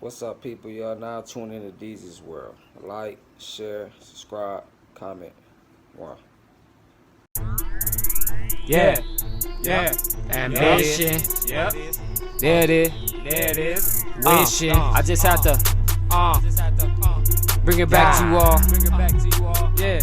What's up, people? Y'all now tuned into Deezy's World. Like, share, subscribe, comment. One. Yeah. Ambition. Yep. There it is. There it is. Wishing. I just have to bring it back to you all. Yeah.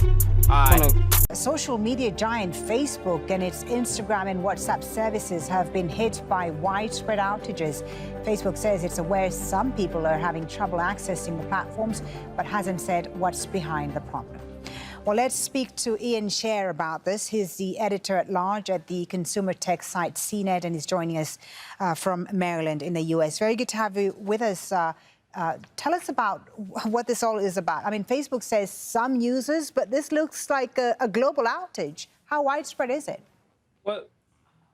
Alright. Social media giant Facebook and its Instagram and WhatsApp services have been hit by widespread outages. Facebook says it's aware some people are having trouble accessing the platforms, but hasn't said what's behind the problem. Well, let's speak to Ian Scher about this. He's the editor-at-large at the consumer tech site CNET, and he's joining us from Maryland in the U.S. Very good to have you with us. Tell us about what this all is about. I mean, Facebook says some users, but this looks like a global outage. How widespread is it? Well,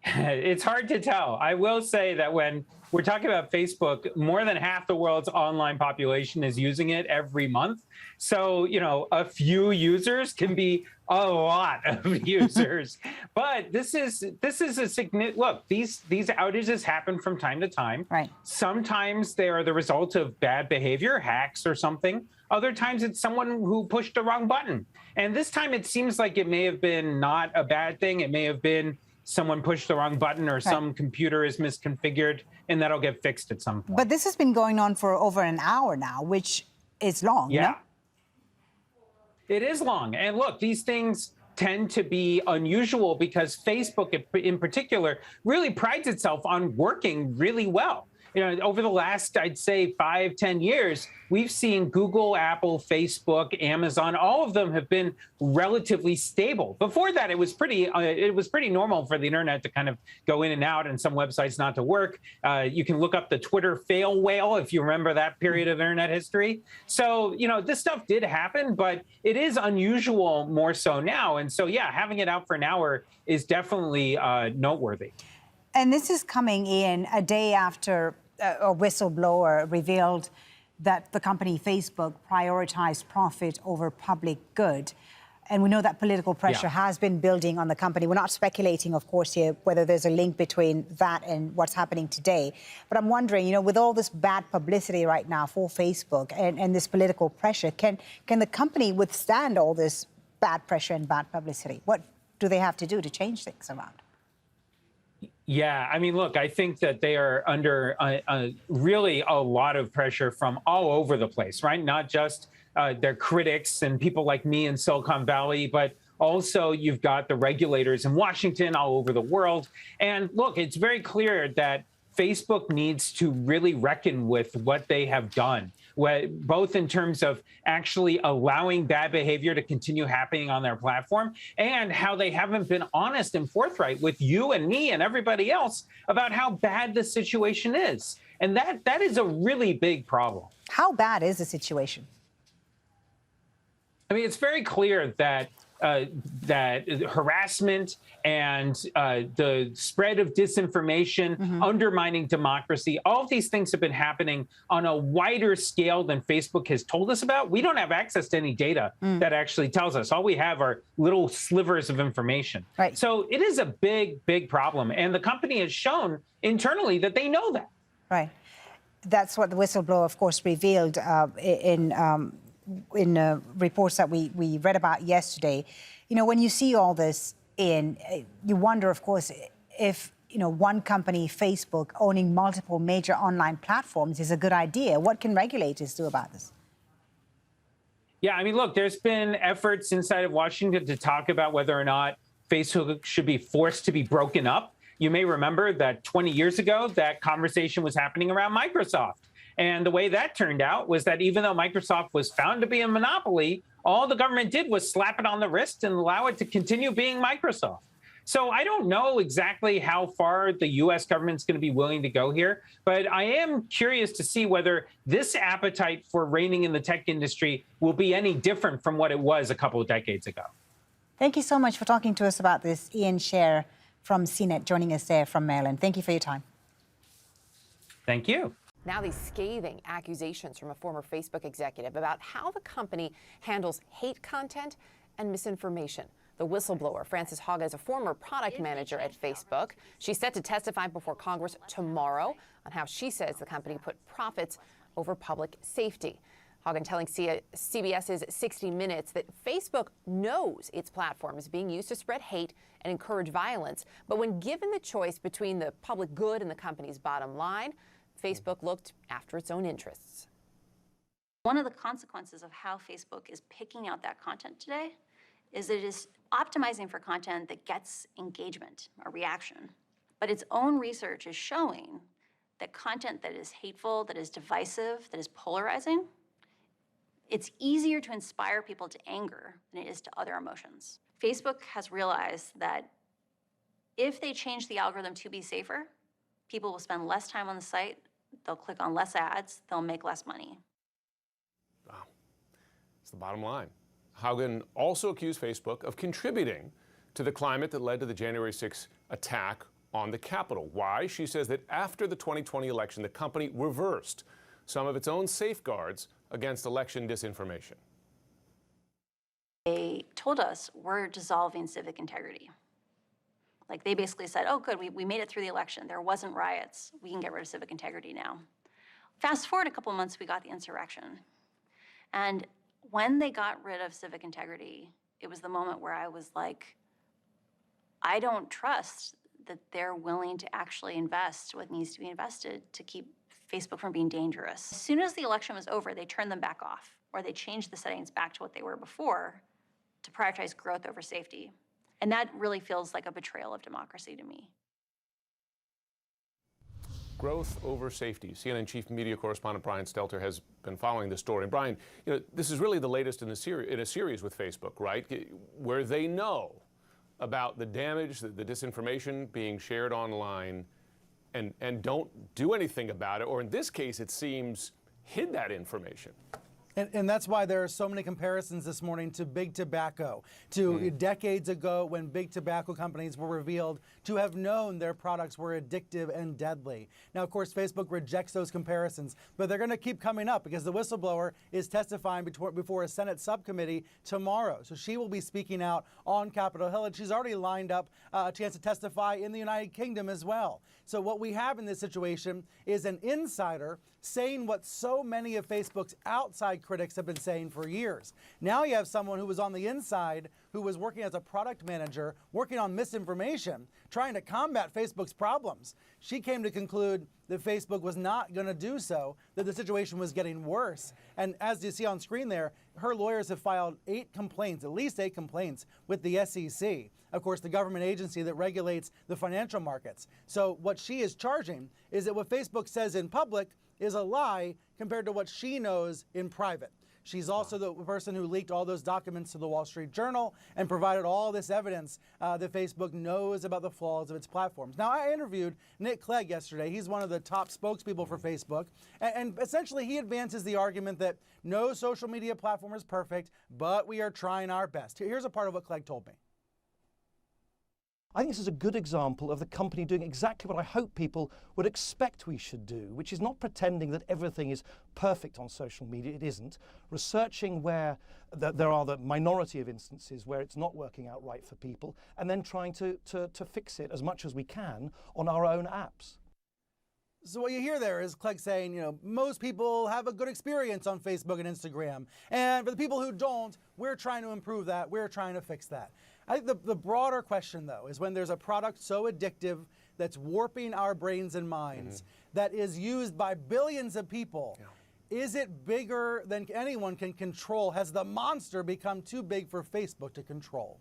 it's hard to tell. I will say that when we're talking about Facebook, more than half the world's online population is using it every month. So, you know, a few users can be a lot of users. But this is a significant look. These outages happen from time to time. Right. Sometimes they are the result of bad behavior, hacks or something. Other times it's someone who pushed the wrong button. And this time it seems like it may have been not a bad thing. It may have been someone pushed the wrong button or some computer is misconfigured, and that'll get fixed at some point. But this has been going on for over an hour now, which is long. Yeah. No? It is long. And look, these things tend to be unusual because Facebook in particular really prides itself on working really well. You know, over the last, I'd say 5-10 years, we've seen Google, Apple, Facebook, Amazon, all of them have been relatively stable. Before that, it was pretty normal for the internet to kind of go in and out and some websites not to work. You can look up the Twitter fail whale if you remember that period of internet history. So, you know, this stuff did happen, but it is unusual more so now. And so, yeah, having it out for an hour is definitely noteworthy. And this is coming in a day after a whistleblower revealed that the company Facebook prioritized profit over public good. And we know that political pressure has been building on the company. We're not speculating, of course, here whether there's a link between that and what's happening today. But I'm wondering, you know, with all this bad publicity right now for Facebook and this political pressure, can the company withstand all this bad pressure and bad publicity? What do they have to do to change things around? Yeah, I mean, look, I think that they are under really a lot of pressure from all over the place, right? Not just their critics and people like me in Silicon Valley, but also you've got the regulators in Washington, all over the world. And look, it's very clear that Facebook needs to really reckon with what they have done, both in terms of actually allowing bad behavior to continue happening on their platform and how they haven't been honest and forthright with you and me and everybody else about how bad the situation is. And that is a really big problem. How bad is the situation? I mean, it's very clear that harassment and the spread of disinformation, undermining democracy, all of these things have been happening on a wider scale than Facebook has told us about. We don't have access to any data that actually tells us. All we have are little slivers of information. Right. So it is a big, big problem. And the company has shown internally that they know that. Right. That's what the whistleblower, of course, revealed in reports that we read about yesterday. You know, when you see all this you wonder, of course, if, you know, one company, Facebook, owning multiple major online platforms is a good idea. What can regulators do about this? Yeah, I mean, look, there's been efforts inside of Washington to talk about whether or not Facebook should be forced to be broken up. You may remember that 20 years ago, that conversation was happening around Microsoft. And the way that turned out was that even though Microsoft was found to be a monopoly, all the government did was slap it on the wrist and allow it to continue being Microsoft. So I don't know exactly how far the U.S. government's going to be willing to go here, but I am curious to see whether this appetite for reigning in the tech industry will be any different from what it was a couple of decades ago. Thank you so much for talking to us about this. Ian Scher from CNET joining us there from Maryland. Thank you for your time. Thank you. Now these scathing accusations from a former Facebook executive about how the company handles hate content and misinformation. The whistleblower, Frances Haga, is a former product manager at Facebook. She's set to testify before Congress tomorrow on how she says the company put profits over public safety. Hagen telling CBS's 60 Minutes that Facebook knows its platform is being used to spread hate and encourage violence. But when given the choice between the public good and the company's bottom line, Facebook looked after its own interests. One of the consequences of how Facebook is picking out that content today is that it is optimizing for content that gets engagement, a reaction. But its own research is showing that content that is hateful, that is divisive, that is polarizing, it's easier to inspire people to anger than it is to other emotions. Facebook has realized that if they change the algorithm to be safer, people will spend less time on the site, they'll click on less ads, they'll make less money. Wow. It's the bottom line. Haugen also accused Facebook of contributing to the climate that led to the January 6th attack on the Capitol. Why? She says that after the 2020 election, the company reversed some of its own safeguards against election disinformation. They told us we're dissolving civic integrity. Like they basically said, oh good, we made it through the election. There wasn't riots. We can get rid of civic integrity now. Fast forward a couple months, we got the insurrection. And when they got rid of civic integrity, it was the moment where I was like, I don't trust that they're willing to actually invest what needs to be invested to keep Facebook from being dangerous. As soon as the election was over, they turned them back off, or they changed the settings back to what they were before to prioritize growth over safety. And that really feels like a betrayal of democracy to me. Growth over safety. CNN chief media correspondent Brian Stelter has been following this story. And Brian, you know, this is really the latest in a series with Facebook, right? Where they know about the damage, the disinformation being shared online, and don't do anything about it, or in this case, it seems, hid that information. And that's why there are so many comparisons this morning to big tobacco, to decades ago when big tobacco companies were revealed to have known their products were addictive and deadly. Now, of course, Facebook rejects those comparisons, but they're going to keep coming up because the whistleblower is testifying before a Senate subcommittee tomorrow. So she will be speaking out on Capitol Hill, and she's already lined up a chance to testify in the United Kingdom as well. So what we have in this situation is an insider saying what so many of Facebook's outside critics have been saying for years. Now you have someone who was on the inside, who was working as a product manager, working on misinformation, trying to combat Facebook's problems. She came to conclude that Facebook was not going to do so, that the situation was getting worse. And as you see on screen there, her lawyers have filed 8 complaints, at least 8 complaints, with the SEC, of course, the government agency that regulates the financial markets. So what she is charging is that what Facebook says in public is a lie compared to what she knows in private. She's also the person who leaked all those documents to the Wall Street Journal and provided all this evidence that Facebook knows about the flaws of its platforms. Now, I interviewed Nick Clegg yesterday. He's one of the top spokespeople for Facebook. And essentially, he advances the argument that no social media platform is perfect, but we are trying our best. Here's a part of what Clegg told me. I think this is a good example of the company doing exactly what I hope people would expect we should do, which is not pretending that everything is perfect on social media. It isn't. Researching where there are the minority of instances where it's not working out right for people, and then trying to fix it as much as we can on our own apps. So what you hear there is Clegg saying, you know, most people have a good experience on Facebook and Instagram. And for the people who don't, we're trying to improve that. We're trying to fix that. I think the broader question, though, is when there's a product so addictive that's warping our brains and minds, that is used by billions of people, is it bigger than anyone can control? Has the monster become too big for Facebook to control?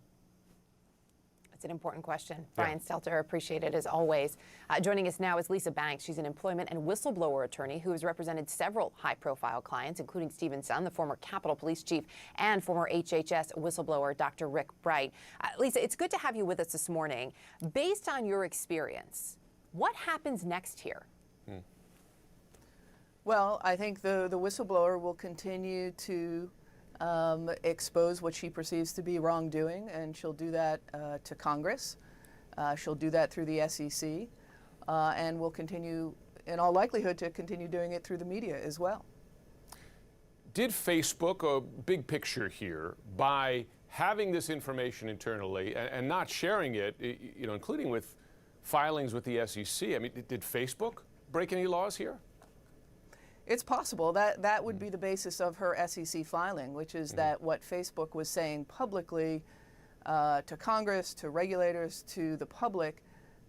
It's an important question. Brian Stelter, appreciate it as always. Joining us now is Lisa Banks. She's an employment and whistleblower attorney who has represented several high-profile clients, including Stephen Sun, the former Capitol Police Chief, and former HHS whistleblower Dr. Rick Bright. Lisa, it's good to have you with us this morning. Based on your experience, what happens next here? Well, I think the whistleblower will continue to expose what she perceives to be wrongdoing, and she'll do that to Congress. She'll do that through the SEC, and will continue, in all likelihood, to continue doing it through the media as well. Did Facebook, a big picture here, by having this information internally and not sharing it, you know, including with filings with the SEC, I mean, did Facebook break any laws here? It's possible. That would be the basis of her SEC filing, which is that what Facebook was saying publicly to Congress, to regulators, to the public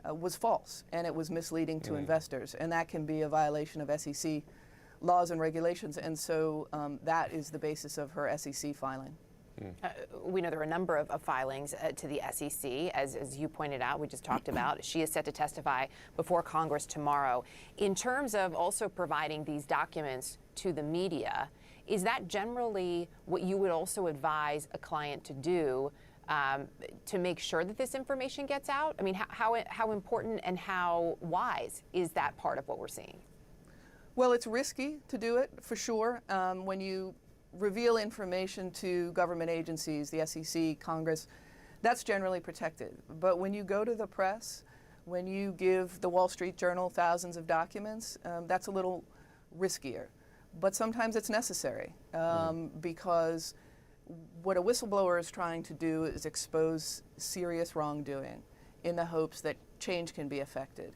was false, and it was misleading to investors. And that can be a violation of SEC laws and regulations. And so that is the basis of her SEC filing. We know there are a number of filings to the SEC, as you pointed out, we just talked about. She is set to testify before Congress tomorrow. In terms of also providing these documents to the media, is that generally what you would also advise a client to do to make sure that this information gets out? I mean, how important and how wise is that part of what we're seeing? Well, it's risky to do it, for sure. When you reveal information to government agencies, the SEC, Congress, that's generally protected. But when you go to the press, when you give the Wall Street Journal thousands of documents, that's a little riskier. But sometimes it's necessary because what a whistleblower is trying to do is expose serious wrongdoing in the hopes that change can be effected.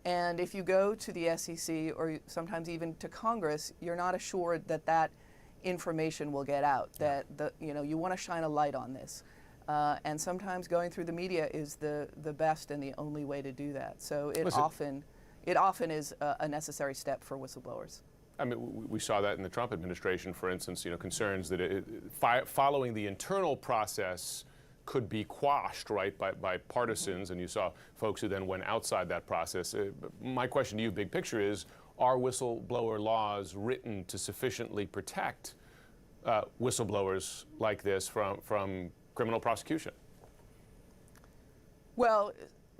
And if you go to the SEC or sometimes even to Congress, you're not assured that that information will get out, that you want to shine a light on this. And sometimes going through the media is the best and the only way to do that. So it often is a necessary step for whistleblowers. I mean, we saw that in the Trump administration, for instance, concerns that following the internal process could be quashed, right, by partisans, and you saw folks who then went outside that process. My question to you, big picture, is, are whistleblower laws written to sufficiently protect whistleblowers like this from criminal prosecution? Well,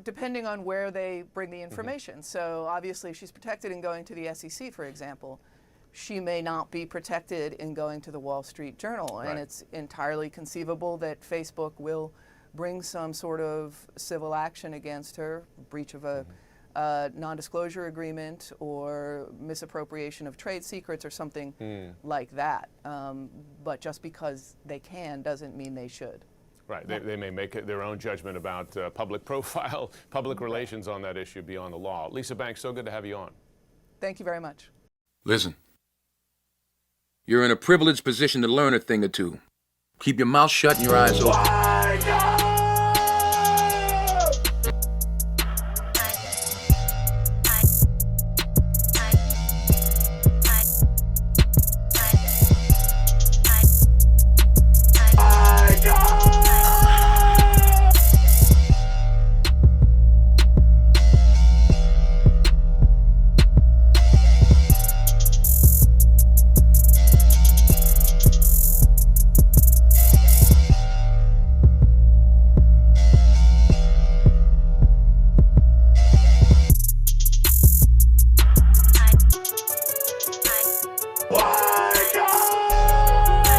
depending on where they bring the information. So obviously, if she's protected in going to the SEC, for example, she may not be protected in going to the Wall Street Journal. And it's entirely conceivable that Facebook will bring some sort of civil action against her, breach of a non-disclosure agreement or misappropriation of trade secrets or something like that. But just because they can doesn't mean they should. Right. They may make their own judgment about public profile, public relations on that issue beyond the law. Lisa Banks, so good to have you on. Thank you very much. Listen, you're in a privileged position to learn a thing or two. Keep your mouth shut and your eyes open.